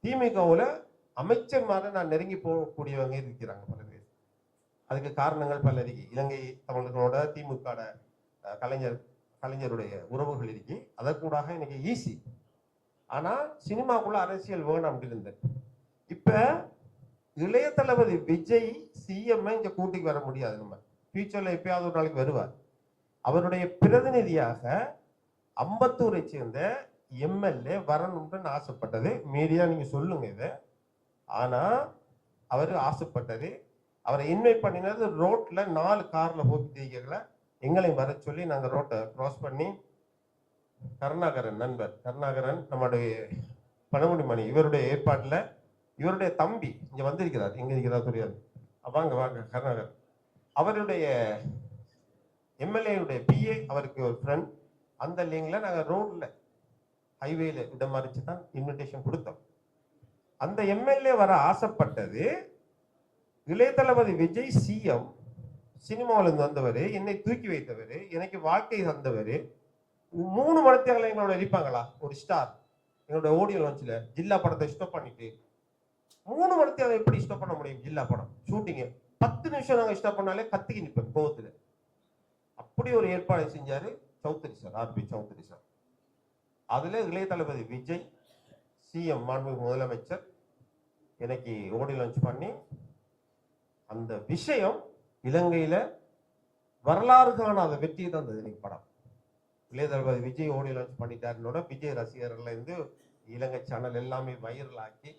திமுகவுல அமைச்சர்மார நான் நெருங்கி போகக்கூடியவங்க இருக்கிறாங்க பல பேர். அதுக்கு காரணங்கள் பல இருக்கு. இலங்கை தமிழர்களோட திமுக கலைஞருடைய உறவுகள் இருக்கு. அதற்கூடாக இன்னைக்கு ஈஸி. ஆனா சினிமாக்குள்ள அரசியல் வேணும் அப்படி இருந்தேன். இப்ப இளைய தளபதி விஜய் சிஎம் இங்க கூட்டிக்கு வர முடியாது. நம்ம ஃபியூச்சர்ல எப்பயாவது ஒரு நாளைக்கு வருவார். அவருடைய பிரதிநிதியாக அம்பத்தூரை சேர்ந்த எம்எல்ஏ வரணும்னு ஆசைப்பட்டது. மீடியா நீங்க சொல்லுங்க இதை. ஆனா அவரு ஆசைப்பட்டது, அவரை இன்வைட் பண்ணினது ரோட்ல 4 கார்ல போக்கிட்டீங்கள எங்களையும் வர சொல்லி நாங்க ரோட்டை கிராஸ் பண்ணி கருணாகரன் நண்பர் கருணாகரன் நம்முடைய பணமுடி மணி இவருடைய ஏற்பாட்டுல இவருடைய தம்பி இங்க வந்திருக்கிறார். எங்க இருக்கிறார் தெரியாது. வாங்க வாங்க கருணாகரன். அவருடைய எம்எல்ஏடைய பிஏ அவருக்கு ஒரு ஃப்ரெண்ட். அந்த லிங்க்ல நாங்க ரோட்ல ஹைவேல இடம் மறிச்சு தான் இன்விடேஷன் கொடுத்தோம். அந்த எம்எல்ஏ வர ஆசைப்பட்டது இளைய தளபதி விஜய் சிஎம், சினிமாவிலிருந்து வந்தவர், என்னை தூக்கி வைத்தவர், எனக்கு வாழ்க்கை தந்தவர். 3 மணித்தியால எங்களோட இருப்பாங்களா ஒரு ஸ்டார் எங்களோட ஆடியோ லான்ச்ல ஜில்லா படத்தை ஸ்டாப் பண்ணிட்டு 3 மணித்தியால எப்படி ஸ்டாப் பண்ண முடியும்? ஜில்லா படம் ஷூட்டிங்க 10 நிமிஷம் நாங்க ஸ்டாப் பண்ணாலே கத்திக்கு நிற்பேன் கோவத்துல. அப்படி ஒரு ஏற்பாடு செஞ்சாரு Choudary sir, R B Choudary sir. அதுல இளைய தளபதி விஜய் சிஎம் மாண்புமிகு முதலமைச்சர் எனக்கு ஆடியோ லான்ச் பண்ணி அந்த விஷயம் இலங்கையில வரலாறு காணாத வெற்றியை தான் இன்னைக்கு படம். இளைய தளபதி விஜய் ஆடியோ லான்ச் பண்ணிட்டாருனோட விஜய் ரசிகர்கள் இருந்து இலங்கை சேனல் எல்லாமே வைரல் ஆக்கி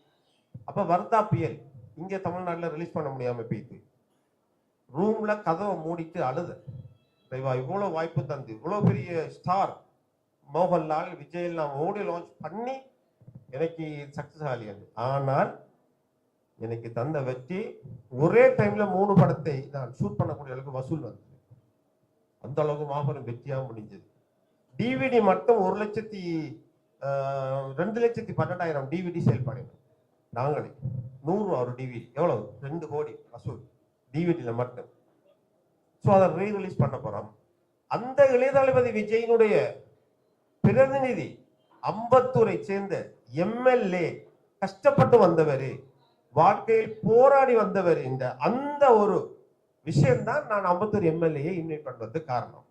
அப்ப வர்தா புயல் இங்க தமிழ்நாட்டில் ரிலீஸ் பண்ண முடியாம போயிட்டு ரூம்ல கதவை மூடிட்டு அழுத. இவ்வளவு வாய்ப்பு தந்து இவ்வளவு பெரிய ஸ்டார் மோகன்லால் விஜய் எல்லாம் ஆடியோ லான்ச் பண்ணி எனக்கு சக்சஸ் ஆகலையாது. ஆனால் எனக்கு தந்த வெற்றி ஒரே டைம்ல 3 படத்தை நான் ஷூட் பண்ணக்கூடிய அளவுக்கு வசூல் வந்தது. அந்த அளவுக்கு மாபெரும் வெற்றியாக முடிஞ்சது. டிவிடி மட்டும் 2,12,000 டிவிடி சேல் பண்ணினோம் நாங்களே. 100 ஒரு டிவிடி எவ்வளவு 2 கோடி வசூல் டிவிடியில மட்டும். ஸோ அதை ரீரிலீஸ் பண்ண போறோம். அந்த இளைய தளபதி விஜயினுடைய பிரதிநிதி அம்பத்தூரை சேர்ந்த எம்எல்ஏ கஷ்டப்பட்டு வந்தவர், வாழ்க்கையில் போராடி வந்தவர். இந்த அந்த ஒரு விஷயம்தான் நான் அம்பத்தூர் எம்எல்ஏ இன்வைட் பண்ணுவது காரணம்.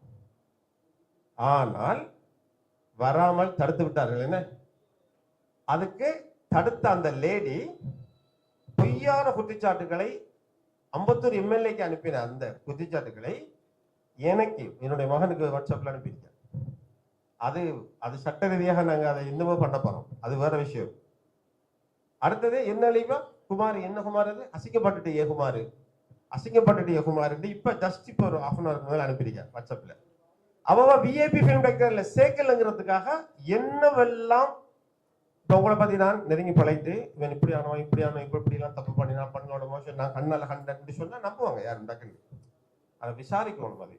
ஆனால் வராமல் தடுத்து விட்டார்கள். என்ன அதுக்கு தடுத்த அந்த லேடி பொய்யான குற்றச்சாட்டுகளை அம்பத்தூர் எம்எல்ஏக்கு அனுப்பின அந்த குற்றச்சாட்டுகளை எனக்கு என்னுடைய மகனுக்கு வாட்ஸ்அப்ல அனுப்பியிருக்கேன். அது சட்ட ரீதியாக நாங்க அதை இன்னமும் பண்ண போறோம். அது வேற விஷயம். அடுத்தது என்ன லீவா குமார், என்ன குமார் அது அசிங்கப்பட்டுட்டு ஏ குமார், அசிங்கப்பட்டுட்டு ஏ குமார் இப்ப ஜஸ்ட் இப்போ ஒரு 1/2 hour மேல அனுப்பியிருக்கேன் வாட்ஸ்அப்ல. அவ விஐபி ஃபிலிம் டைரக்டர்ல சேர்க்கலங்கிறதுக்காக என்னவெல்லாம் உங்களை பத்தி நான் நெருங்கி பழகிட்டு இவன் இப்படி ஆனவன் இப்படி எல்லாம் தப்பு பண்ணினா பண்ணோட மோஷன் நான் கண்ணால கண்ட சொன்னா நம்புவாங்க யாரும் டக்குன்னு. அதை விசாரிக்கணும் அது.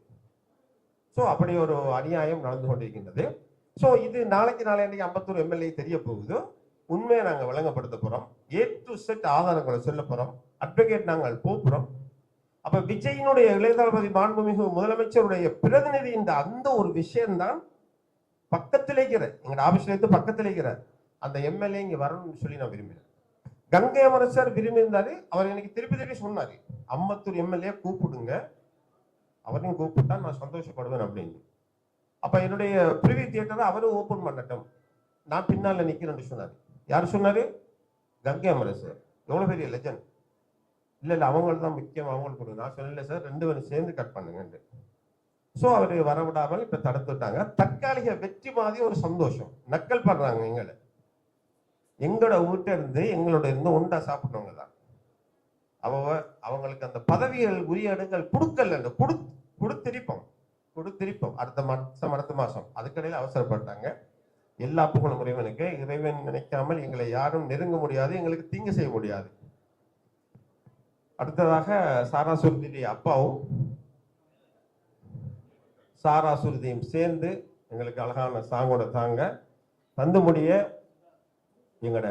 ஸோ அப்படி ஒரு அநியாயம் நடந்து கொண்டிருக்கின்றது. ஸோ இது நாளைக்கு அம்பத்தூர் எம்எல்ஏ தெரிய போகுது. உண்மையை நாங்கள் வழங்கப்படுத்த போறோம். A to Z ஆதாரங்களை சொல்ல போறோம். அட்வொகேட் நாங்கள் போறோம். அப்ப விஜயினுடைய இளைய தளபதி மாண்புமிகு முதலமைச்சருடைய பிரதிநிதி இந்த அந்த ஒரு விஷயம்தான் பக்கத்தில் இருக்கிற எங்க ஆபீஸ்ல இருந்து பக்கத்தில் இருக்கிற அந்த எம்எல்ஏ இங்க வரணும்னு சொல்லி நான் விரும்பினேன். கங்கை அமரன் விரும்பி இருந்தாரு. அவர் எனக்கு திருப்பி சொன்னாரு, அம்பத்தூர் எம்எல்ஏ கூப்பிடுங்க, அவரையும் கூப்பிட்டா நான் சந்தோஷப்படுவேன் அப்படின்னு. அப்ப என்னுடைய பிரிவி தியேட்டரை அவரும் ஓபன் பண்ணட்டும், நான் பின்னால நிக்கிறேன்னு சொன்னாரு. யாரு சொன்னாரு? கங்கை அமரன் சார். எவ்வளவு பெரிய லெஜண்ட். இல்ல அவங்களுக்கு தான் முக்கியம், அவங்களுக்கு கொடுங்க. நான் சொல்லல சார், 2 பேரும் சேர்ந்து கட் பண்ணுங்க. ஸோ அவரு வரவிடாமல் இப்ப தடுத்துட்டாங்க. தற்காலிக வெற்றி மாதிரி ஒரு சந்தோஷம். நக்கல் பண்றாங்க எங்களோட வீட்டை இருந்து எங்களோட இருந்து ஒன்றா சாப்பிட்டவங்க தான். அவங்களுக்கு அந்த பதவிகள் உரிய இடங்கள் கொடுக்கல, கொடுத்திருப்போம் அடுத்த மாசம். அதுக்கடையில் அவசரப்பட்டாங்க. எல்லா புகழும் இறைவனுக்கு. இறைவன் நினைக்காமல் எங்களை யாரும் நெருங்க முடியாது, எங்களுக்கு தீங்கு செய்ய முடியாது. அடுத்ததாக சாரா சுருதி அப்பாவும் சாரா சுருதியும் சேர்ந்து எங்களுக்கு அழகான சாங்கோட தாங்க தந்து முடிய எங்களோட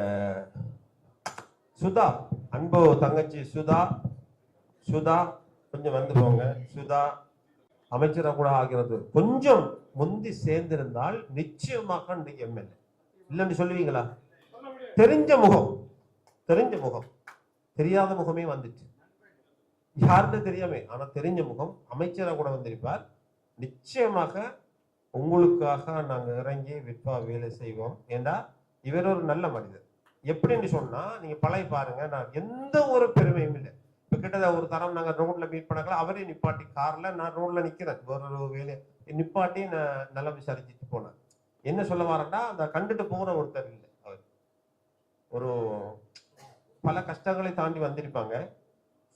சுதா, அன்பு தங்கச்சி சுதா கொஞ்சம் வந்து போங்க. சுதா அமைச்சராக கூட ஆகிறது கொஞ்சம் முந்தி சேர்ந்திருந்தால் நிச்சயமாக எம்எல்ஏ இல்லைன்னு சொல்லுவீங்களா? தெரிஞ்ச முகம். தெரிஞ்ச முகம், தெரியாத முகமே வந்துச்சு. யாருன்னு தெரியாமே, ஆனா தெரிஞ்ச முகம் அமைச்சராக கூட வந்திருப்பார். நிச்சயமாக உங்களுக்காக நாங்க இறங்கி விற்பா வேலை செய்வோம். ஏண்டா இவர் ஒரு நல்ல மனிதர். எப்படின்னு சொன்னா நீங்க பழைய பாருங்க, நான் எந்த ஒரு பெருமையும் இல்லை. இப்ப கிட்ட ஒரு தரம் நாங்க ரோட்ல மீட் பண்ணக்கலாம், அவரே நிப்பாட்டி கார்ல, நான் ரோட்ல நிக்கிறேன், ஒரு வேலை நிப்பாட்டி நான் நல்லா விசாரிச்சுட்டு போனேன். என்ன சொல்ல வரேன்டா, அந்த கண்டுட்டு போற ஒருத்தர் இல்லை. அவர் ஒரு பல கஷ்டங்களை தாண்டி வந்திருப்பாங்க.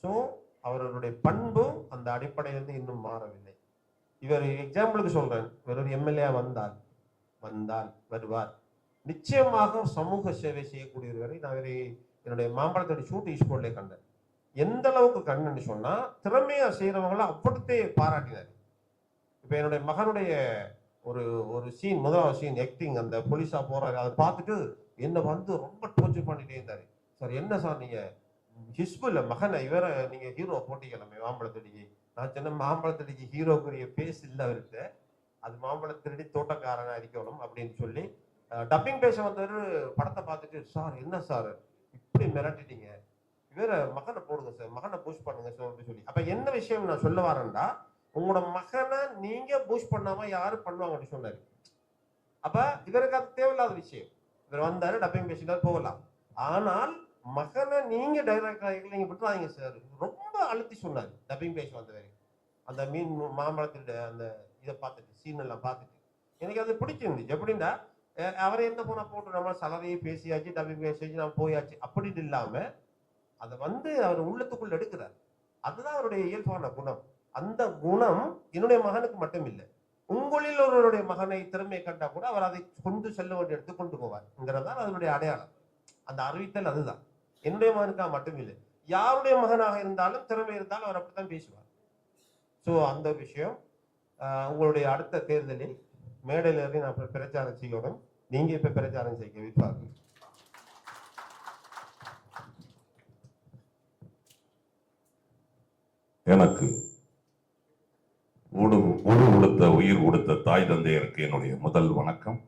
ஸோ அவர்களுடைய பண்பு அந்த அடிப்படையிலிருந்து இன்னும் மாறவில்லை. இவர் எக்ஸாம்பிளுக்கு சொல்றேன், இவர் ஒரு எம்எல்ஏ வந்தால் வருவார், நிச்சயமாக சமூக சேவை செய்யக்கூடியவரை நான் என்னுடைய மாம்பழத்தோட ஷூட் ஈஸ்போர்ட்லேயே கண்டேன். எந்த அளவுக்கு கண்ணுன்னு சொன்னா திறமையா செய்யறவங்களை அப்படித்தே பாராட்டினார். இப்ப என்னுடைய மகனுடைய ஒரு ஒரு சீன், முதலாவது சீன் ஆக்டிங், அந்த போலீஸா போறாரு, அதை பார்த்துட்டு என்ன வந்து ரொம்ப டோர்ச்சர் பண்ணிட்டே இருந்தாரு. சார் என்ன சார் நீங்க ஹிஸ்புல்ல மகனை இவரை நீங்க ஹீரோ போட்டிக்கலாமே மாம்பழத்தடிக்கு. நான் சொன்ன மாம்பழத்தடிக்கு ஹீரோக்குரிய பேஸ் இல்லை அவர்கிட்ட, அது மாம்பழத்தடி தோட்டக்காரனா இருக்கணும் அப்படின்னு சொல்லி டப்பிங் பேச வந்தவர் படத்தை பார்த்துட்டு, சார் என்ன சார் இப்படி மிரட்டிட்டீங்க, இவர மகனை போடுங்க சார், மகனை பூஸ்ட் பண்ணுங்க சார் அப்படின்னு சொல்லி. அப்ப என்ன விஷயம் நான் சொல்ல வரேன்டா, உங்களோட மகனை நீங்க பூஸ்ட் பண்ணாம யாரு பண்ணுவாங்கன்னு சொன்னாரு. அப்ப இவருக்கு அது தேவையில்லாத விஷயம். இவர் வந்தாரு, டப்பிங் பேசிட்டாரு, போகலாம். ஆனால் மகனை நீங்க டைரக்டர் நீங்க விட்டுறாதீங்க சார், ரொம்ப அழுத்தி சொன்னாரு டப்பிங் பேச வந்தவர். அந்த மீன் மாம்பழத்திட்ட அந்த இதை பார்த்துட்டு, சீன் எல்லாம் பார்த்துட்டு எனக்கு அது பிடிச்சிருந்துச்சு. எப்படின்னா அவரை என்ன போனா போட்டு நம்ம சலரையே பேசியாச்சு, டப்பிங் பேசியாச்சு, நம்ம போயாச்சு அப்படின்னு இல்லாம அதை வந்து அவர் உள்ளத்துக்குள்ள எடுக்கிறார். அதுதான் அவருடைய இயல்பான குணம். அந்த குணம் என்னுடைய மகனுக்கு மட்டும் இல்லை, உங்களில் ஒருவருடைய மகனை திறமையை கண்டா கூட அவர் அதை கொண்டு செல்ல வேண்டிய எடுத்து கொண்டு போவார்ங்கிறதான் அதனுடைய அடையாளம். அந்த அறிவித்தல் அதுதான். என்னுடைய மகனுக்காக மட்டும் இல்லை, யாருடைய மகனாக இருந்தாலும் திறமை இருந்தாலும் அவர் அப்படித்தான் பேசுவார். ஸோ அந்த விஷயம் உங்களுடைய அடுத்த தேர்தலில் மேடையில் இருந்து நான் பிரச்சாரம் செய்யணும். நீங்க இப்ப பிரச்சாரம் செய்ய வைப்பார்கள். எனக்கு உடு கொடுத்த உயிர் கொடுத்த தாய் தந்தையருக்கு என்னுடைய முதல் வணக்கம்.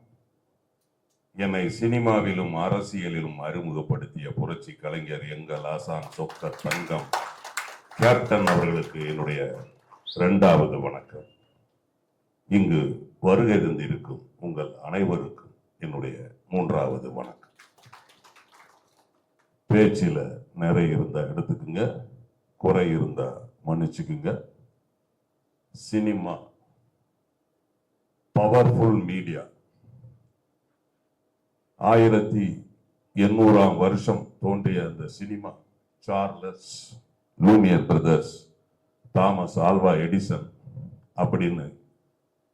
என்னை சினிமாவிலும் அரசியலிலும் அறிமுகப்படுத்திய புரட்சி கலைஞர் எங்கள் ஆசான் சொக்க தங்கம் கேப்டன் அவர்களுக்கு என்னுடைய இரண்டாவது வணக்கம். இங்கு வருகை தந்திருக்கும் உங்கள் அனைவருக்கும் என்னுடைய மூன்றாவது வணக்கம். பேச்சில நிறைய இருந்தா எடுத்துக்குங்க, குறை இருந்தா மன்னிச்சுக்குங்க. Cinema powerful media. 1800 தோன்றிய அந்த cinema Charles Lumière brothers, Thomas Alva Edison அப்படின்னு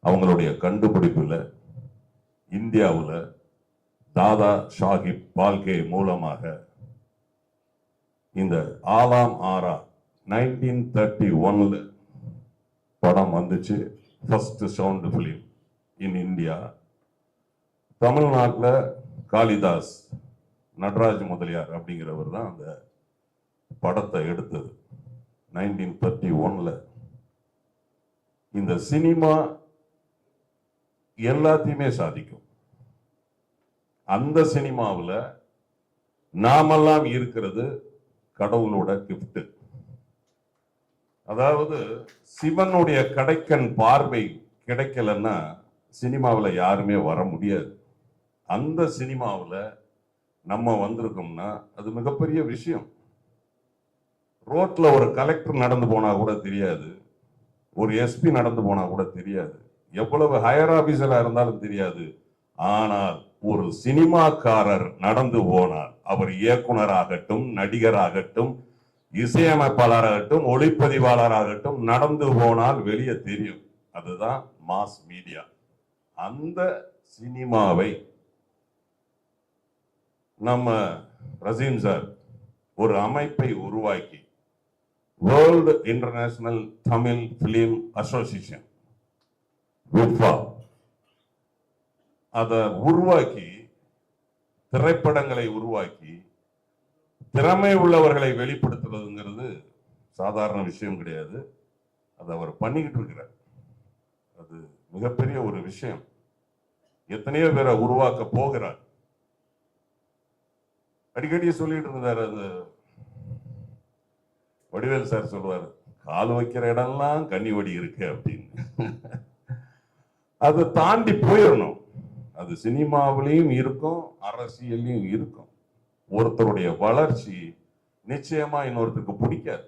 அவங்களுடைய கண்டுபிடிப்புல இந்தியாவில் தாதா ஷாஹிப் பால்கே மூலமாக இந்த ஆலாம் ஆரா 1931 படம் வந்துச்சு. First sound film in India. தமிழ்நாட்டில் காளிதாஸ் நடராஜ் முதலியார் அப்படிங்கிறவர் தான் அந்த படத்தை எடுத்தது 1931. இந்த சினிமா எல்லாத்தையுமே சாதிக்கும். அந்த சினிமாவில் நாமெல்லாம் இருக்கிறது கடவுளோட கிஃப்ட். அதாவது சிவனுடைய கடைக்கண் பார்வை கிடைக்கலன்னா சினிமாவில் யாருமே வர முடியாது. அந்த சினிமாவில் நம்ம வந்திருக்கோம்னா அது மிகப்பெரிய விஷயம். ரோட்ல ஒரு கலெக்டர் நடந்து போனா கூட தெரியாது, ஒரு எஸ்பி நடந்து போனா கூட தெரியாது, எவ்வளவு ஹையர் ஆபீசரா இருந்தாலும் தெரியாது. ஆனால் ஒரு சினிமாக்காரர் நடந்து போனார், அவர் இயக்குனராகட்டும், நடிகராகட்டும், இசையமைப்பாளராகட்டும், ஒளிப்பதிவாளராகட்டும், நடந்து போனால் வெளியே தெரியும். அதுதான் மாஸ் மீடியா. அந்த சினிமாவை நம்ம ரசீம் சார் ஒரு அமைப்பை உருவாக்கி, world international Tamil film association விஃபா, அதை உருவாக்கி திரைப்படங்களை உருவாக்கி திறமை உள்ளவர்களை வெளிப்படுத்துறதுங்கிறது சாதாரண விஷயம் கிடையாது. அதை அவர் பண்ணிக்கிட்டு இருக்கிறார். அது மிகப்பெரிய ஒரு விஷயம். எத்தனையோ பேரை உருவாக்க போகிறார். அடிக்கடி சொல்லிட்டு இருந்தாரு. அது வடிவேல் சார் சொல்லுவாரு, கால் வைக்கிற இடம்லாம் கன்னிவடி இருக்கு அப்படின்னு. அதை தாண்டி போயிடணும். அது சினிமாவிலையும் இருக்கும், அரசியலையும் இருக்கும். ஒருத்தருடைய வளர்ச்சி நிச்சயமா இன்னொருத்தருக்கு பிடிக்காது.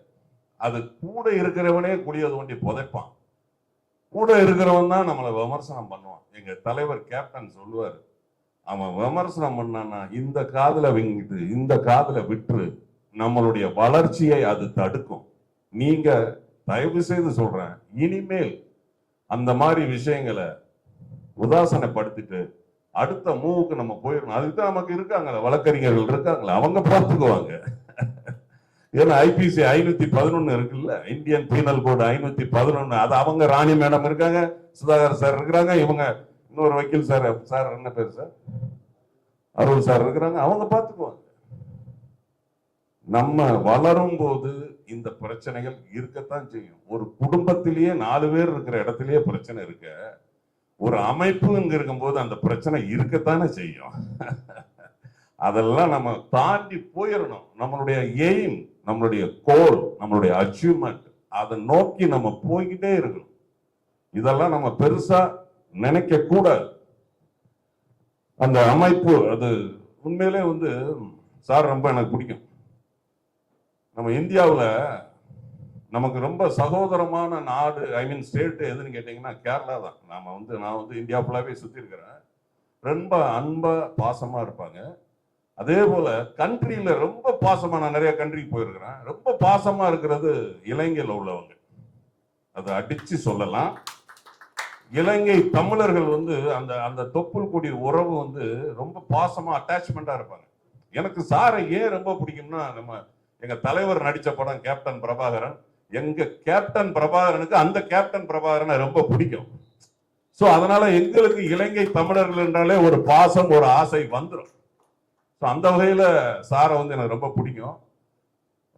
அது கூட இருக்கிறவனே குழிய தோண்டி புதைப்பான். கூட இருக்கிறவன் தான் நம்மளை விமர்சனம் பண்ணுவான். எங்க தலைவர் கேப்டன் சொல்லுவாரு, அவன் விமர்சனம் பண்ணான்னா இந்த காதுல விங்கிட்டு இந்த காதுல விட்டு நம்மளுடைய வளர்ச்சியை அது தடுக்கும். நீங்க தயவு செய்து சொல்றேன், இனிமேல் அந்த மாதிரி விஷயங்களை உதாசனப்படுத்திட்டு அடுத்த மூவுக்கு நம்ம போயிடணும். அதுக்கு தான் நமக்கு இருக்காங்களே, வழக்கறிஞர்கள் இருக்காங்களே, அவங்க பார்த்துக்குவாங்க. ஏன்னா ஐபிசி 511 இருக்குல்ல, இந்தியன் பீனல் கோடு 511, அது அவங்க ராணி மேடம் இருக்காங்க, சுதாகர் சார் இருக்கிறாங்க, இவங்க இன்னொரு வக்கீல் சார், சார் என்ன பேர் சார், அருள் சார் இருக்கிறாங்க, அவங்க பார்த்துக்குவாங்க. நம்ம வளரும் போது இந்த பிரச்சனைகள் இருக்கத்தான் செய்யும். ஒரு குடும்பத்திலேயே 4 பேர் இருக்கிற இடத்திலேயே பிரச்சனை இருக்க, ஒரு அமைப்பு இங்க இருக்கும்போது அந்த பிரச்சனை இருக்கத்தானே செய்யும். அதெல்லாம் நம்ம தாண்டி போயிடணும். நம்மளுடைய எய்ம், நம்மளுடைய கோல், நம்மளுடைய அச்சீவ்மெண்ட், அதை நோக்கி நம்ம போய்கிட்டே இருக்கணும். இதெல்லாம் நம்ம பெருசா நினைக்க கூடாது. அந்த அமைப்பு அது உண்மையிலே சார் ரொம்ப எனக்கு பிடிக்கும். நம்ம இந்தியாவில் நமக்கு ரொம்ப சகோதரமான நாடு, ஐ மீன் ஸ்டேட் எதுன்னு கேட்டீங்கன்னா கேரளா தான். நான் இந்தியா ஃபுல்லாவே சுத்தி இருக்கிறேன். ரொம்ப அன்பா பாசமா இருப்பாங்க. அதே போல கண்ட்ரியில ரொம்ப பாசமா, நான் நிறைய கண்ட்ரிக்கு போயிருக்கிறேன். ரொம்ப பாசமா இருக்கிறது இலங்கையில் உள்ளவங்க, அதை அடிச்சு சொல்லலாம். இலங்கை தமிழர்கள் அந்த அந்த தொப்புள் கொடி உறவு ரொம்ப பாசமா அட்டாச்மெண்டா இருப்பாங்க. எனக்கு சாரை ஏன் ரொம்ப பிடிக்கும்னா, எங்க தலைவர் நடிச்ச படம் கேப்டன் பிரபாகரன். எங்க கேப்டன் பிரபாகரனுக்கு அந்த கேப்டன் பிரபாகரனை ரொம்ப பிடிக்கும். சோ அதனால எங்களுக்கு இலங்கை தமிழர்கள் என்றாலே ஒரு பாசம், ஒரு ஆசை வந்துடும். அந்த வகையில சாரை எனக்கு ரொம்ப பிடிக்கும்.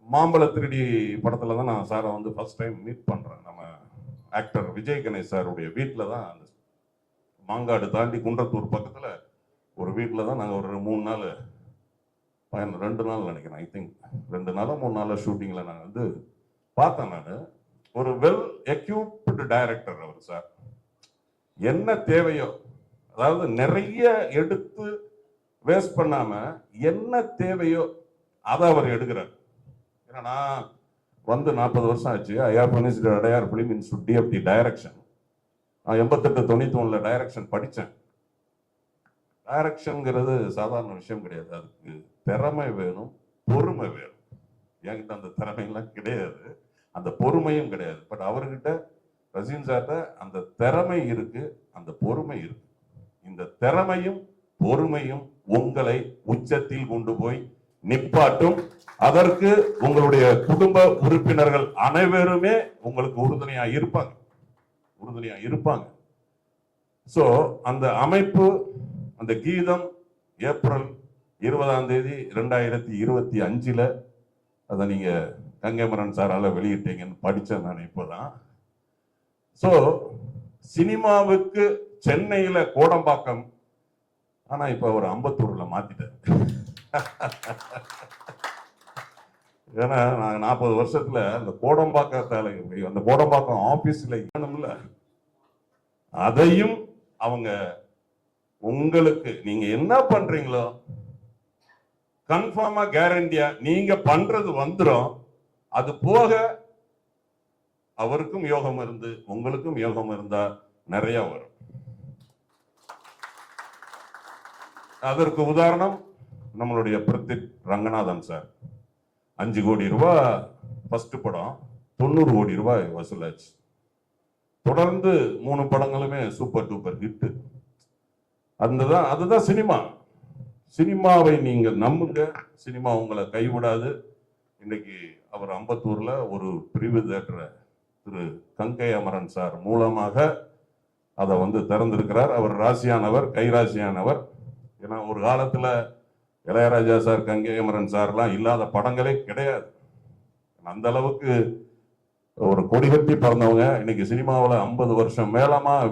மாம்பழ திருடி படத்துல தான் நான் சாரை ஃபர்ஸ்ட் டைம் மீட் பண்றேன். நம்ம ஆக்டர் விஜய் கணேஷ் சாருடைய வீட்டில் தான், அந்த மாங்காடு தாண்டி குன்றத்தூர் பக்கத்துல ஒரு வீட்டில் தான் நாங்கள் ஒரு 3 நாள் 2 நாள் நினைக்கிறேன், ஐ திங்க் 2 நாளோ 3 நாளோ ஷூட்டிங்ல நான் பார்த்தேன். நான் ஒரு வெல் எக்யூப்டு டைரக்டர் அவர் சார். என்ன தேவையோ, அதாவது நிறைய எடுத்து வேஸ்ட் பண்ணாம என்ன தேவையோ அதை அவர் எடுக்கிறார். ஏன்னா நான் 40 வருஷம் ஆச்சு. I have finished Adyar film institute TFT direction. நான் 88-91 டைரக்ஷன் படித்தேன். டைரக்ஷன்ங்கிறது சாதாரண விஷயம் கிடையாது. அதுக்கு திறமை வேணும், பொறுமை வேணும். என்கிட்ட அந்த திறமையெல்லாம் கிடையாது, அந்த பொறுமையும் கிடையாது. பட் அவர்கிட்ட, ரஜினி சார்ட்ட அந்த திறமை இருக்கு, அந்த பொறுமை இருக்கு. இந்த திறமையும் பொறுமையும் உங்களை உச்சத்தில் கொண்டு போய் நிப்பாட்டும். அதற்கு உங்களுடைய குடும்ப உறுப்பினர்கள் அனைவருமே உங்களுக்கு உறுதுணையா இருப்பாங்க. சோ அந்த அமைப்பு, அந்த கீதம் ஏப்ரல் 20ஆம் தேதி 2025 அதை நீங்க கங்கைமரன் சாரால வெளியிட்டீங்கன்னு படிச்சேன் நான் இப்போதான். சோ சினிமாவுக்கு சென்னையில கோடம்பாக்கம், ஆனா இப்ப ஒரு அம்பத்தூர்ல மாத்திட்டாரு. ஏன்னா நான் 40 வருஷத்துல அந்த கோடம்பாக்கத்தால, அந்த கோடம்பாக்கம் ஆபீஸ்ல இல்ல, அதையும் அவங்க உங்களுக்கு நீங்க என்ன பண்றீங்களோ கன்ஃபார்மா கேரண்டியா நீங்க பண்றது வந்துடும். அது போக அவருக்கும் யோகம் இருந்து உங்களுக்கும் யோகம் இருந்தா நிறைய வரும். அதற்கு உதாரணம் நம்மளுடைய பிரதீப் ரங்கநாதன் சார். 5 கோடி ரூபாய் ஃபர்ஸ்ட் படம், 90 கோடி ரூபாய் வசூலாச்சு. தொடர்ந்து 3 படங்களுமே சூப்பர் டூப்பர் ஹிட். அதுதான் சினிமா. சினிமாவை நீங்க நம்புங்க, சினிமா உங்களை கைவிடாது. இன்னைக்கு அவர் அம்பத்தூர்ல ஒரு பிரிவு தேட்டரை திரு கங்கை அமரன் சார் மூலமாக அதை திறந்திருக்கிறார். அவர் ராசியானவர், கைராசியானவர். ஏன்னா ஒரு காலத்துல இளையராஜா சார், கங்கை அமரன் சார்லாம் இல்லாத படங்களே கிடையாது. அந்த அளவுக்கு ஒரு கொடி கட்டி பிறந்தவங்க இன்னைக்கு சினிமாவில் 50 வருஷம்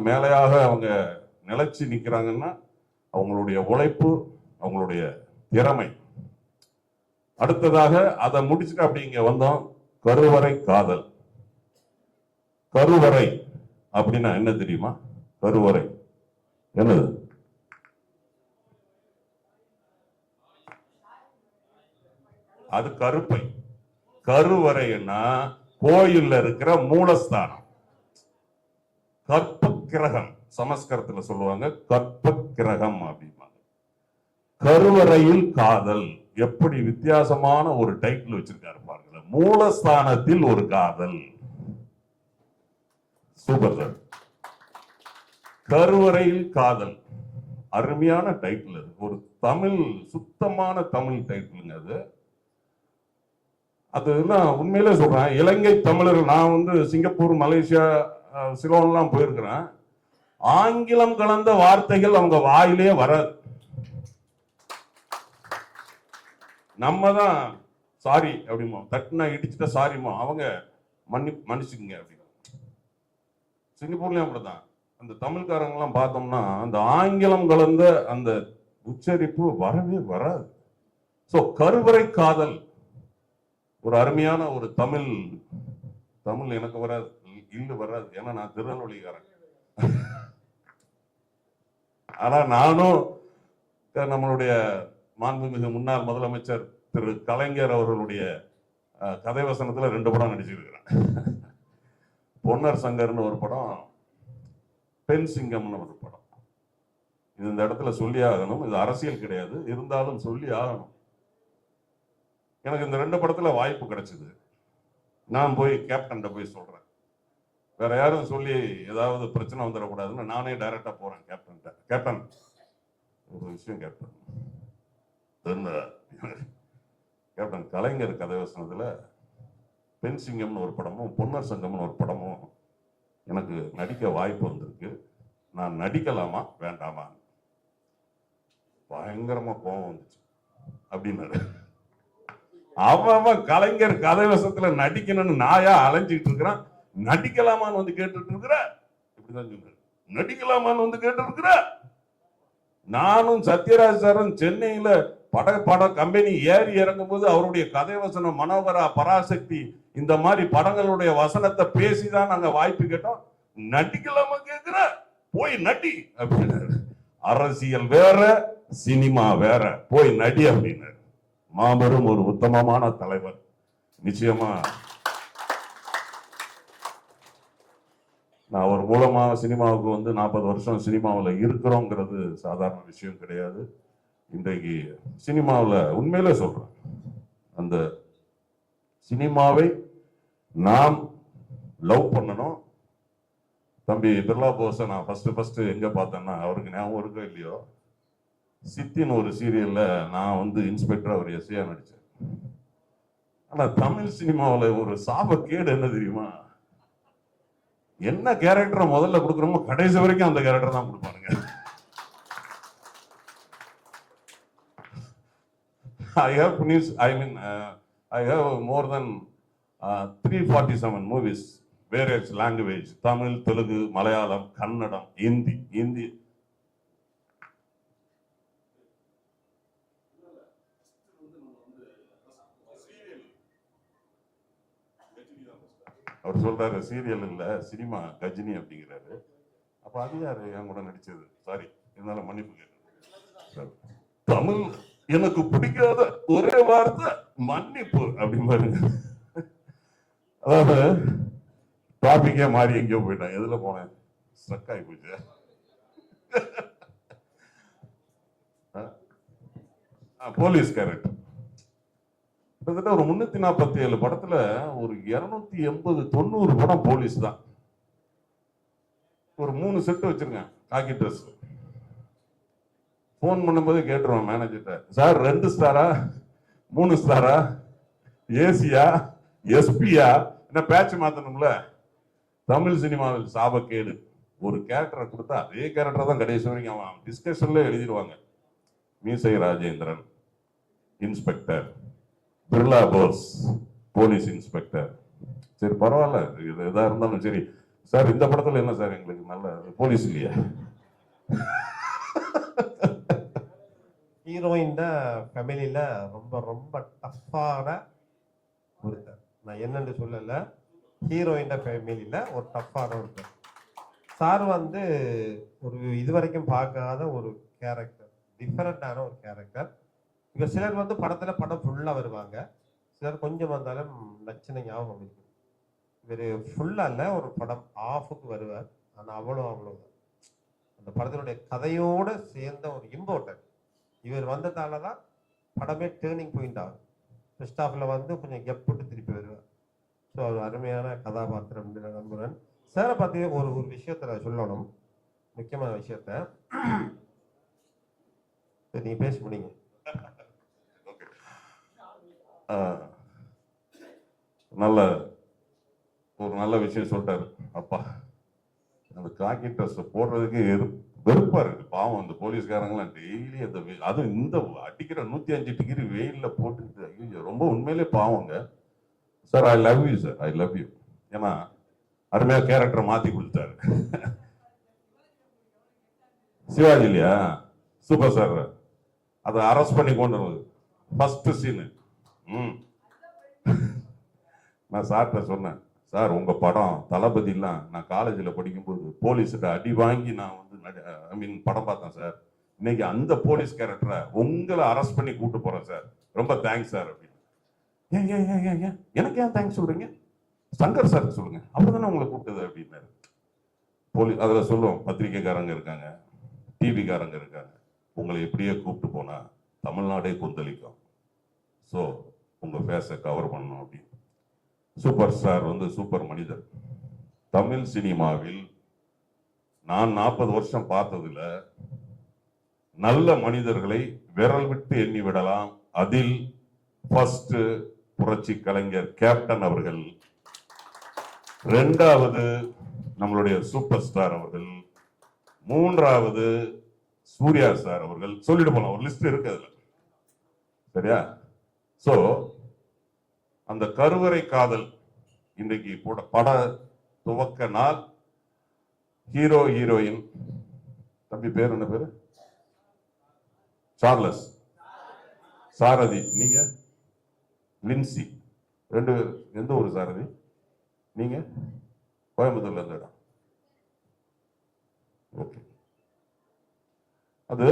மேலையாக அவங்க நிலைச்சு நிற்கிறாங்கன்னா அவங்களுடைய உழைப்பு, அவங்களுடைய திறமை. அடுத்ததாக அதை முடிச்சுட்டு அப்படி இங்க வந்தோம். கருவறை காதல். கருவறை அப்படின்னா என்ன தெரியுமா? கருவறை என்னது? அது கருப்பை. கருவறைன்னா கோயில்ல இருக்கிற மூலஸ்தானம். கற்ப கிரகம் சமஸ்கிருதத்துல சொல்லுவாங்க, கற்ப கிரகம் அப்படிம்பாங்க. கருவறையில் காதல். எப்படி வித்தியாசமான ஒரு டைட்டில் வச்சிருக்காரு பாருங்க. மூலஸ்தானத்தில் ஒரு காதல். Super sir. கருவறையில் காதல் அருமையான டைட்டில். அது ஒரு தமிழ், சுத்தமான தமிழ் டைட்டிலுங்க அது. அதுதான் உண்மையிலே சொல்றேன். இலங்கை தமிழர்கள், நான் வந்து சிங்கப்பூர், மலேசியா, சிலோன்லாம் போயிருக்கிறேன். ஆங்கிலம் கலந்த வார்த்தைகள் அவங்க வாயிலே வராது. நம்ம தான் சாரி அப்படிமோ, தட்டுனா இடிச்சுட்டா சாரிமோ, அவங்க மன்னிச்சுக்குங்க அப்படின்னு. சிங்கப்பூர்லயும் அப்படிதான். அந்த தமிழ்காரங்கெல்லாம் பார்த்தோம்னா அந்த ஆங்கிலம் கலந்த அந்த உச்சரிப்பு வரவே வராது. சோ கருவறை காதல் ஒரு அருமையான ஒரு தமிழ். தமிழ் எனக்கு வராது, இல்லு வராது, ஏன்னா நான் திருநெல்வேலிக்காரன். ஆனா நானும் நம்மளுடைய மாண்புமிகு முன்னாள் முதலமைச்சர் திரு கலைஞர் அவர்களுடைய கதை வசனத்துல 2 படம் நடிச்சிருக்கிறேன். பொன்னர் சங்கர்னு ஒரு படம், பெண் சிங்கம்னு ஒரு படம். இது இந்த இடத்துல சொல்லி ஆகணும். இது அரசியல் கிடையாது, இருந்தாலும் சொல்லி ஆகணும். எனக்கு இந்த 2 படத்துல வாய்ப்பு கிடைச்சது. நான் போய் கேப்டன் போய் சொல்றேன். வேற யாரும் சொல்லி ஏதாவது பிரச்சனை வந்துடக்கூடாதுன்னு நானே டைரக்டா போறேன் கேப்டன். கேப்டன், ஒரு விஷயம் கேப்டன், கேப்டன் கலைஞர் கதை வசனத்துல பெண் சிங்கம்னு ஒரு படமும் பொன்னர் சங்கம்னு ஒரு படமும் எனக்கு நடிக்க வாய்ப்பு வந்திருக்கு. நான் நடிக்கலாமா வேண்டாமா? பயங்கரமா கோபம் வந்துச்சு அப்படின்னாரு. அவன் கலைஞர் கதை வசத்துல நடிக்கணும்னு நாயா அலைஞ்சிட்டு இருக்கிறான். நடிக்கலாமான்னு வந்து கேட்டுட்டு இருக்கிற, இப்படிதான் சொன்னாரு. நடிக்கலாமான்னு வந்து கேட்டு இருக்கிற. நானும் சத்யராஜ் சாரும் சென்னையில பட கம்பெனி ஏறி இறங்கும் போது அவருடைய கதை வசனம் மனோகரா, பராசக்தி இந்த மாதிரி படங்களுடைய வசனத்தை பேசிதான் நாங்க வாய்ப்பு கேட்டோம். நடிக்கலாமா கேட்கிற, போய் நடி அப்படின்னாரு. அரசியல் வேற, சினிமா வேற, போய் நடி அப்படின்னாரு. மாபெரும் ஒரு உத்தமமான தலைவர். நிச்சயமா நான் அவர் மூலமா சினிமாவுக்கு வந்து 40 வருஷம் சினிமாவில் இருக்கிறோங்கிறது சாதாரண விஷயம் கிடையாது. இன்றைக்கு சினிமாவில் உண்மையிலே சொல்றேன், அந்த சினிமாவை நாம் லவ் பண்ணணும். தம்பி பிர்லா போஸை நான் ஃபர்ஸ்ட் எங்க பார்த்தேன்னா, அவருக்கு ஞாபகம் இருக்கோ இல்லையோ, சித்தின்னு ஒரு சீரியல்ல நான் வந்து இன்ஸ்பெக்டர், அவர் எஸ்ஐயா நடிச்சேன். ஆனா தமிழ் சினிமாவில் ஒரு சாபக்கேடு என்ன தெரியுமா? என்ன கேரக்டரை முதல்ல கொடுக்குறோமோ கடைசி வரைக்கும் அந்த கேரக்டர் தான் கொடுப்பானுங்க. I have more than 347 movies, various language, Tamil, Telugu, Malayalam, Kannadam, Hindi. அவர் சொல்றாரு சீரியல் இல்ல சினிமா கஜினி அப்படிங்கிறாரு. அப்ப அது யாரு என் கூட நடிச்சது? சாரி, என்னால மன்னிப்பு கேட்க. தமிழ் எனக்கு பிடிக்காத ஒரே வார்த்தை மன்னிப்பு அப்படிம்பாரு. அதாவது டாபிக்கே மாறி எங்கேயோ போயிட்டேன். எதுல போனேன்? ஸ்ட்ரக் ஆகி போச்சு. போலீஸ் கேரக்டர் கிட்டத்தட்ட ஒரு 347 படத்துல ஒரு 280-90 படம் போலீஸ் தான். ஒரு 3 செட் வச்சிருக்கேன் காக்கி ட்ரெஸ். போன் பண்ணும்போது கேட்டுருவேன் மேனேஜர்கிட்ட, சார் 2 ஸ்டாரா 3 ஸ்டாரா, ஏசியா, எஸ்பியா, என்ன பேட்ச் மாத்தணும்ல. தமிழ் சினிமாவில் சாபக்கேடு. ஒரு கேரக்டரை கொடுத்தா அதே கேரக்டர் தான் கடைசி வரைக்கும் அவன் டிஸ்கஷன்ல எழுதிடுவாங்க. மீசை Rajendran inspector, Birla Bose police inspector. சரி பரவாயில்ல, இது எதா இருந்தாலும் சரி. சார் இந்த படத்துல என்ன சார் எங்களுக்கு நல்ல போலீஸ் இல்லையா? ஹீரோயின் ஃபேமிலியில ரொம்ப ரொம்ப டஃப்பான ஒருத்தர். நான் என்னன்னு சொல்லல, ஹீரோயின் ஃபேமிலியில ஒரு டஃப்பான ஒருத்தர். சார் வந்து ஒரு இதுவரைக்கும் பார்க்காத ஒரு கேரக்டர், டிஃபரெண்டான ஒரு கேரக்டர். இங்க சிலர் வந்து படத்துல படம் ஃபுல்லா வருவாங்க, சிலர் கொஞ்சம் வந்தாலும் நச்சுன ஞாபகம் இருக்கு. இவர் ஃபுல்லா இல்ல, ஒரு படம் ஆஃபுக்கு வருவார். ஆனா அவ்வளவுதான் அந்த படத்தினுடைய கதையோட சேர்ந்த ஒரு இம்பார்ட்டன்ட். இவர் வந்ததால தான் படமே டேர்னிங் பாயிண்ட் ஆகும். ஃபர்ஸ்ட் ஹாஃப்ல வந்து கொஞ்சம் கெப் போட்டு திருப்பி வருவார். ஸோ ஒரு அருமையான கதாபாத்திரம் நான் நம்புகிறேன். சாரை பற்றி ஒரு ஒரு விஷயத்த சொல்லணும், முக்கியமான விஷயத்த. சரி, நீங்க பேச முடியுங்க. நல்ல ஒரு நல்ல விஷயம் சொல்லிட்டாரு அப்பா. அந்த காக்கி ட்ரெஸ் போடுறதுக்கு வெறுப்பா இருக்கு. பாவம் அந்த போலீஸ்காரங்களாம் டெய்லி அந்த அதுவும் இந்த அடிக்கிற 105 டிகிரி வெயில்ல போட்டுக்கிட்டு, ஐயோ ரொம்ப உண்மையிலே பாவங்க. Sir I love you sir, I love you. ஏன்னா அருமையா கேரக்டரை மாத்தி கொடுத்தாரு. சிவாஜி இல்லையா? Super sir. அதை அரெஸ்ட் பண்ணி கொண்டு வந்தது ஃபர்ஸ்ட் சீனு. நான் சார்கிட்ட சொன்னேன், சார் உங்க படம் தளபதிலாம் நான் காலேஜில் படிக்கும்போது போலீஸ்கிட்ட அடி வாங்கி நான் வந்து படம் பார்த்தேன் சார். இன்னைக்கு அந்த போலீஸ் கேரக்டரை உங்களை அரெஸ்ட் பண்ணி கூட்டு போறேன் சார், ரொம்ப தேங்க்ஸ் சார் அப்படின்னு. ஏன் ஏன் ஏன் ஏன் ஏன் எனக்கு ஏன் தேங்க்ஸ் சொல்றீங்க? சங்கர் சார் சொல்லுங்க, அவர் தானே உங்களை கூப்பிட்டது அப்படின்னாரு. போலீஸ் அதில் சொல்லுவோம், பத்திரிகைக்காரங்க இருக்காங்க, டிவிக்காரங்க இருக்காங்க, உங்களை எப்படியே கூப்பிட்டு போனா தமிழ்நாடே கொந்தளிக்கும். ஸோ உங்க ஃபேஸை கவர் பண்ணணும் அப்படின்னு. சூப்பர் ஸ்டார் வந்து சூப்பர் மனிதர். தமிழ் சினிமாவில் நான் 40 வருஷம் பார்த்ததுல நல்ல மனிதர்களை விரல் விட்டு எண்ணி விடலாம். அதில் ஃபர்ஸ்ட் புரட்சி கலைஞர் கேப்டன் அவர்கள், இரண்டாவது நம்மளுடைய சூப்பர் ஸ்டார் அவர்கள், மூன்றாவது சூர்யா சார் அவர்கள். சொல்லிட்டு போலாம், ஒரு லிஸ்ட் இருக்கு அதுல. சரியா? சோ அந்த கருவறை காதல் இன்றைக்கு பட துவக்க நாள். ஹீரோ ஹீரோயின், தம்பி பேர் என்ன பேரு? சார்லஸ், சாரதி, நீங்க லின்சி, ரெண்டு பேர். எந்த ஒரு சாரதி? நீங்க கோயம்புத்தூர்ல இருந்த இடம். ஓகே. அது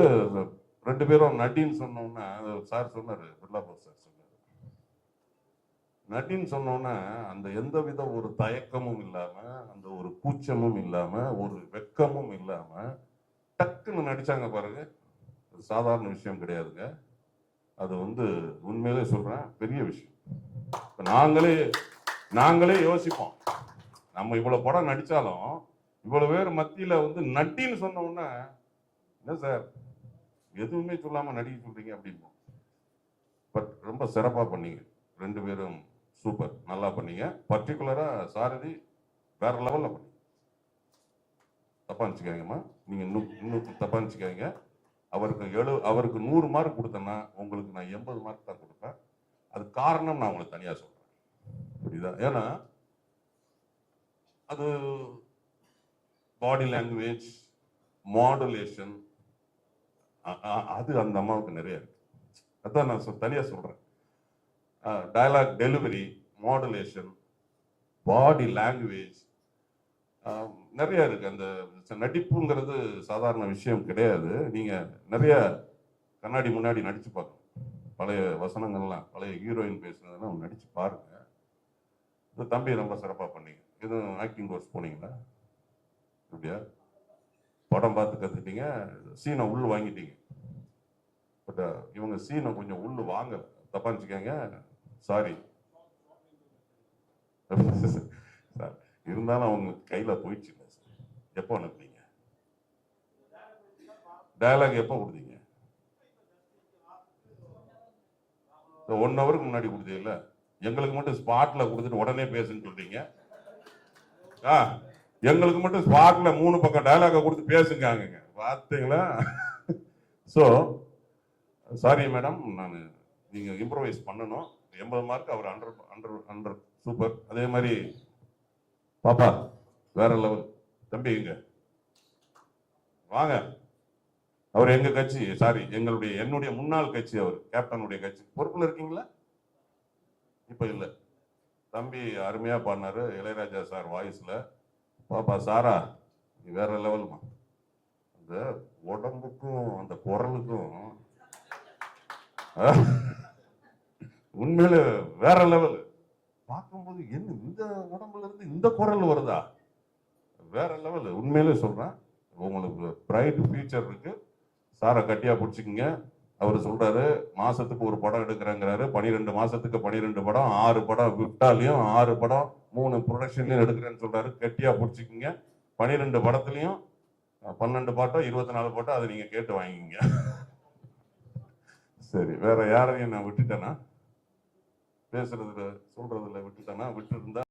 ரெண்டு பேரும் நடின்னு சொன்னோம்னா சார் சொன்னாரு, பிர்லாபூர் சார் சொன்னாரு, நடின்னு சொன்னோன்னா அந்த எந்தவித ஒரு தயக்கமும் இல்லாம, அந்த ஒரு கூச்சமும் இல்லாம, ஒரு வெக்கமும் இல்லாம டக்குன்னு நடிச்சாங்க பாருங்க. சாதாரண விஷயம் கிடையாதுங்க. அது வந்து உண்மையிலே சொல்றேன், பெரிய விஷயம். நாங்களே யோசிப்போம், நம்ம இவ்வளவு படம் நடிச்சாலும் இவ்வளவு பேர் மத்தியில வந்து நட்டின்னு சொன்ன உடனே, என்ன சார் எதுவுமே சொல்லாம நடிக்க சொல்றீங்க அப்படின்னு. பட் ரொம்ப சிறப்பா பண்ணீங்க ரெண்டு பேரும், சூப்பர், நல்லா பண்ணீங்க. பர்டிகுலரா சாரதி வேற லெவல்ல பண்ணீங்க. தப்பா நினைச்சுக்காங்கம்மா, நீங்க இன்னும் தப்பா நினைச்சுக்காங்க. அவருக்கு 100 மார்க் கொடுத்தேன்னா உங்களுக்கு நான் 80 மார்க் தான் கொடுப்பேன். அது காரணம் நான் உங்களுக்கு தனியா சொல்றேன், புரியுதா? ஏன்னா அது பாடி லாங்குவேஜ், மாடுலேஷன், அது அந்த அம்மாவுக்கு நிறைய இருக்கு. அதான் நான் தனியா சொல்றேன். Dialogue delivery, modulation, body language நிறைய இருக்கு. அந்த நடிப்புங்கிறது சாதாரண விஷயம் கிடையாது. நீங்க நிறைய கண்ணாடி முன்னாடி நடிச்சு பார்க்கணும். பழைய வசனங்கள்லாம், பழைய ஹீரோயின் பேசுனதெல்லாம் நடிச்சு பாருங்க. இந்த தம்பி ரொம்ப சிறப்பா பண்ணீங்க. எதுவும் ஆக்டிங் கோர்ஸ் போனீங்களா? அப்படியா? படம் பார்த்து கத்துக்கிட்டீங்க, சீனை உள்ள வாங்கிட்டீங்க. பட் இவங்க சீனை கொஞ்சம் உள்ள வாங்கல, தப்பா நினைச்சுக்காங்க, சாரி. இருந்தாலும் அவங்க கையில போயிடுச்சு. எப்போ அனுப்புனீங்க? டயலாக் எப்போ கொடுத்தீங்க? 1 ஹவருக்கு முன்னாடி கொடுத்தீங்கல்ல. எங்களுக்கு மட்டும் ஸ்பாட்ல கொடுத்துட்டு உடனே பேசுன்னு சொல்றீங்க. எங்களுக்கு மட்டும் ஸ்பாட்ல 3 பக்கம் டயலாக கொடுத்து பேசுங்க, பார்த்தீங்களா? ஸோ சாரி மேடம், நான் நீங்க இம்ப்ரோவைஸ் பண்ணணும். 80 மார்க், அவர் 100 சூப்பர். அதே மாதிரி பாப்பா வேற லெவல். தம்பி இங்க வாங்க, அவர் எங்க கட்சி, சாரி என்னுடைய முன்னாள் கட்சி, அவர் கேப்டனுடைய கட்சி பொறுப்புல இருக்கீங்களா? இப்ப இல்ல. தம்பி அருமையா பாடினாரு இளையராஜா சார் வாய்ஸ்ல. பாப்பா சாரா நீ வேற லெவல்மா. அந்த உடம்புக்கும் அந்த குரலுக்கும் உண்மையில வேற லெவல். பார்க்கும்போது என்ன இந்த உடம்புல இருந்து இந்த குரல் வருதா? வேற லெவல். உண்மையிலே சொல்றேன், உங்களுக்கு பிரைட் ஃபியூச்சர் இருக்கு. சாரை கட்டியா பிடிச்சிக்கிங்க. அவர் சொல்றாரு மாசத்துக்கு ஒரு படம் எடுக்கிறேங்கிறாரு. 12 மாசத்துக்கு 12 படம், 6 படம் விப்டாலையும் 6 படம் 3 ப்ரொடக்ஷன்லயும் எடுக்கிறேன்னு சொல்றாரு. கட்டியா பிடிச்சிக்கிங்க. 12 படத்துலயும் 12 பாட்டோ 24 பாட்டோ அதை நீங்க கேட்டு வாங்கிக்கிங்க. சரி, வேற யாரையும் நான் விட்டுட்டேனா? பேசுறதுல சொல்றதுல விட்டுட்டேனா? விட்டு இருந்தா